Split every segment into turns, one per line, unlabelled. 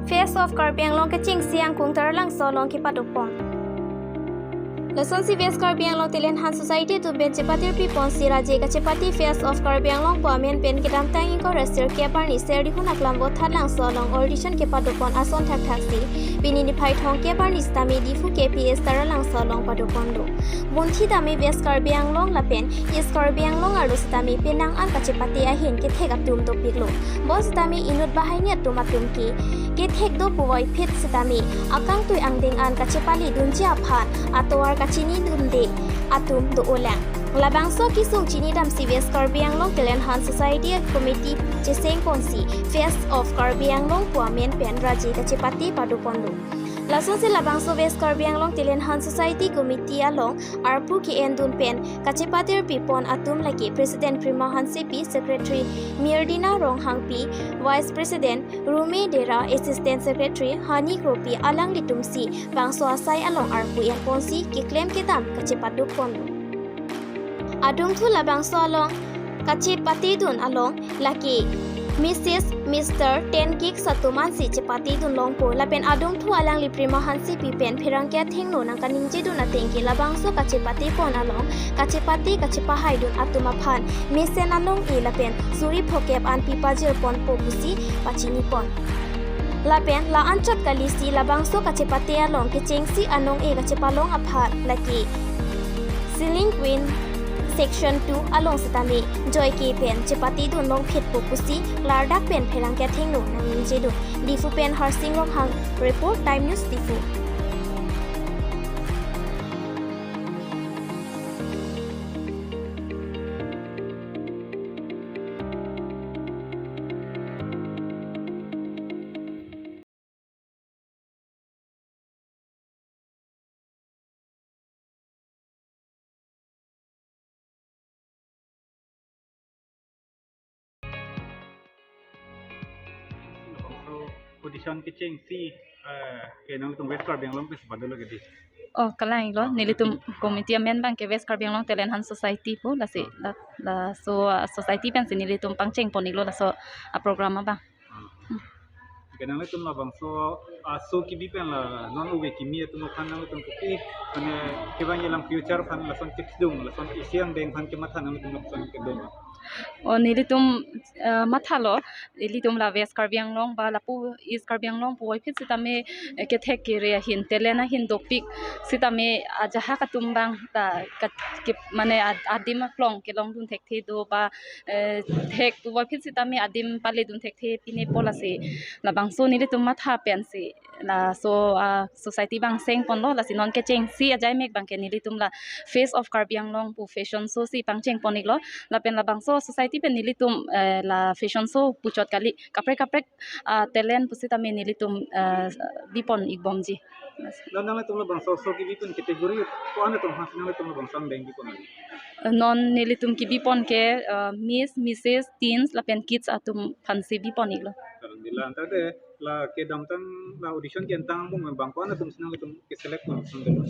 Face of karbi anglong kechengsi angkung Taralangso long kepado. Lesson si face karbi anglong Taralangso society tu ben cepatir pipon si raje ka cepati face of karbi anglong po amen pen kedam tang ingko resir kepar ni ser di hunak lambo Taralangso long audition kepado pon ason thak si bini ni phai thong kepar ni stami difu KPS Taralangso long pado pondo bunthi tami face karbi anglong lapen is karbi anglong aru stami penang an ka cepati ahin ke thek atum to piklo bos tami inut bahai ni atum ki ke thek do puwai phet stami akang tu angding an ka cepali dunja phan atowar chini dunde atum do olang labangso kisung chini dam CVS karbi anglong Taralangso society committee jeseng ponsi face of karbi anglong puamen pen raji kachepati padu pondo lason se labangso face karbi anglong Taralangso society committee along arpu ki endun pen kachepatir pipon atum lagi president prima hansepi secretary mirdina ronghangpi vice president rumi dera assistant secretary hani kropi alang litumsi bangso asai along arpu yang ponsi ki claim kitam kachepadu pondo adung thu labangso along kachepati dun along laki Mrs. Mr. 10 gig satuman si cepati dun longpo lapen adung thu alang li prima hansi pipen phirangkya thengno nang kaningje dun atengki labangso kacepati pon along kacepati kachepahai dun atuma phan mesen along e lapen suri phokep an pipajir pon popusi pachini pon lapen la anchat kalisi labangso kacepati along kechengsi anong e kachepalong apha laki ceiling queen Section 2 along setami joy ki pen cepati dun long phet popusi lardak pen pherang kya thengno nangin jedu difu pen harsing long hang report time news difu
audition kechengsi kenang tung west karbi anglong pes badalo gedi
oh kalang lo nilitum committee amen bang ke west karbi anglong Taralangso society po la si la so society pen si nilitum pangcheng ponilo la so a programa bang
kenang tung labang so kibi pen la non uwe kimi tung kanang tung kopi kane kebang yelang future pan la son tips dung la son isiang deng pan kemathan nang tung son kedong
o nilitum mathalo nilitum la west karbi anglong ba lapu east karbi anglong po phit sitame ke thek ke re hin telena hin dopik sitame ajaha ka tumbang ta mane adim klong ke long dun thek the do ba thek tu phit sitame adim pale dun thek the pine polase la bangso nilitum matha pensi la so society bang seng ponlo la sinon ke cheng si ajai mek bang ke nilitum la face of karbi anglong pu fashion so si pangcheng poniklo la pen la bangso society pen nilitum la fashion show puchot kali kaprek talent pusitame nilitum bipon igbomji
nang tung labang so kibi pen kategori ko ana tung hasin nang tung labang sang deng bipon
non nilitum ki bipon ke miss mrs teens la pen kids atum phansi bipon iglo
dila antade la kedam tang la audition ken tang bung bang ko ana tung sinang tung ke select kon sandelo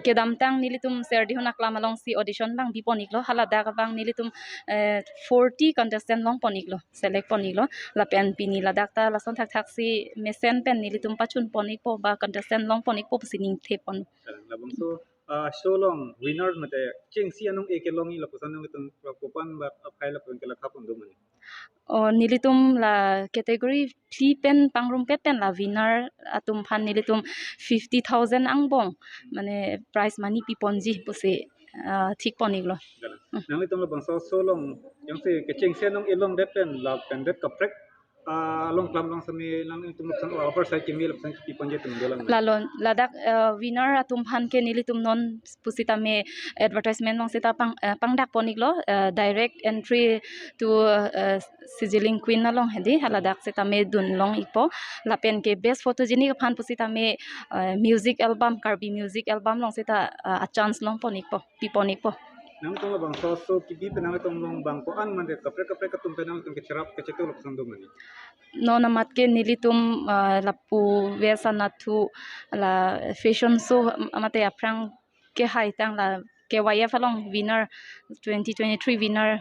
ke damtang nilitum ser di hunak lamalong si audition bang biponiglo halada ka bang nilitum 40 contestant long poniglo select poniglo la pen pini la dakta la son thak si mesen pen nilitum pachun ponik po ba contestant long ponik po sining the pon
labang so long winner mate chengsi anong ekelongi la pusanong itong kopan ba apkai la pen kala khapon dumani
o nilitum la category fee pen pangrum pen la winner atum phan nilitum 50,000 angbong mane prize money piponji puse thik poniglo
nang itong labang so long yang se kechengsi anong elong depen la pen det kaprek long klam long sami lang itong sang offer sa kimil sang piponje tung dolang
lalon ladak winner atum phan ke nilitum non pusitame advertisement long sita pangdak poniglo direct entry to sizzling queen along hedi haladak sitame dun long ipo lapen ke best photogenic phan pusitame music album karbi music album long sita a chance long ponikpo piponikpo
nang itong labang so kibi penang itong long bangko an man det kaprek katum penang itong kecerap kecetul sang dumani
no namat ke nilitum lapu vesanathu la fashion show amate aprang ke haitang la KYF along winner 2023 winner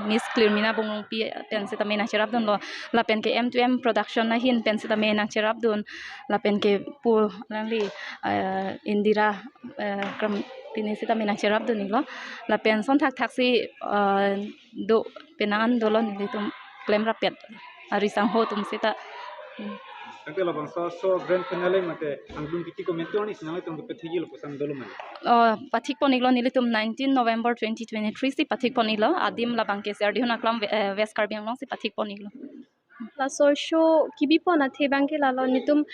Miss Clearmina Bonglong Pi pen se tame nang cherap don lo la pen ke M2M production na hin pen se tame nang cherap don la pen ke pu langli Indira kram pini se tame nang cherap don lo la pen son thak si do penan dolon ni tum klem rapet arisang ho tum sita
Nanti lah bangsa so grand finale mate angklung kiti komentar ni senang itu untuk petigi lo pesan dulu mana.
pathik poniglo nilitum 19 November 2023 si pathik poniglo adim la bangke ser dihun aklam West Karbi Anglong si pathik poniglo
la social kibi po na the bang ke la lo nitum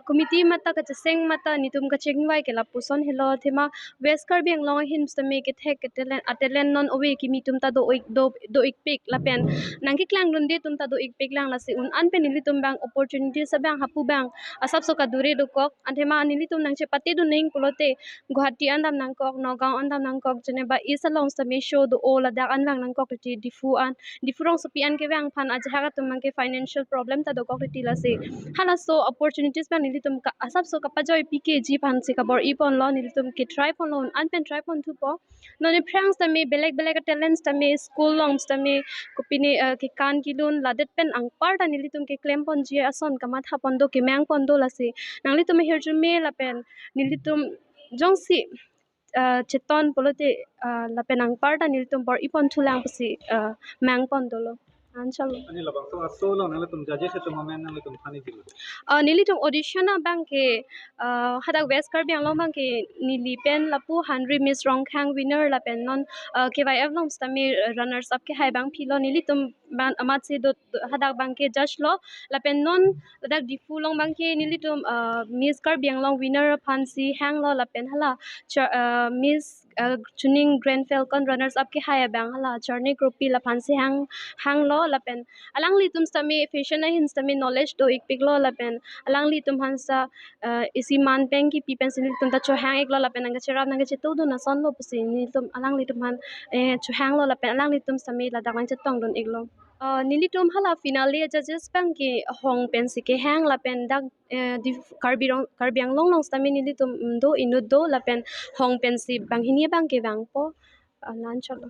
committee mata ka chaseng mata nitum ka chengwai ke la puson hello thema West Karbi Anglong hin stame ke the ke atelen non owe kimi tum ta do ik pik la pen nangki klang runde tum ta do ik pik lang la se un an pen nilitum bang opportunity sa bang hapu bang asap so ka dure do kok anthema nilitum nang che pate do ning pulote Guwahati andam nang kok Nagaon andam nang kok Geneva is along stame show do all la dak an bang nang kok ti difu rong so pi an ke bang phan ajaha ka tum ke financial problem ta do kok ti la se hala so opportunities bang nilitum ka asap so ka pajoi pkg phan se ka bor ipon lo nilitum ke try pon lo an pen try pon thu po no ni pranks ta me belek talents ta me school longs ta me kupini ke kan kilun la det pen ang par ta nilitum ke claim pon ji ason kama tha pon do ke mang pon do la se nangli tum herju me la pen nilitum jongsi cheton polote la pen ang par ta nilitum bor ipon thulang pasi mang pon do lo anchalo
Ani lah bangsa so lo nanti tum judges itu momen nanti tum thani dulu.
nilitum audition na bang ke hadak West Karbi Anglong bang ke nili pen lapu Henry Miss Rongkhang winner la pen non KYF long stami runners up ke hai bang philo nilitum ban amat se do hadak bang ke judge lo la pen non hadak difu long bang ke nilitum Miss Karbi Anglong winner phansi hang lo la pen hala Miss chuning Grand Falcon runners up ke hai bang hala journey group pi la phansi hang lo la pen alang li tum stami fashion na hin stami knowledge do ik pik lo la pen alang li tum hansa isi man peng ki pi pen sin tum ta cho hang ek lo la pen anga cherap nanga che to do na son lo pasi ni tum alang li tum han cho hang lo la pen alang li tum stami la dak lang che tong don ik lo nili tum hala finale judges bang ki hong pen si ke hang la pen dak di Karbi Anglong long stami nili tum do inut do la pen hong pen si bang hinia bang ke bang po lan chalo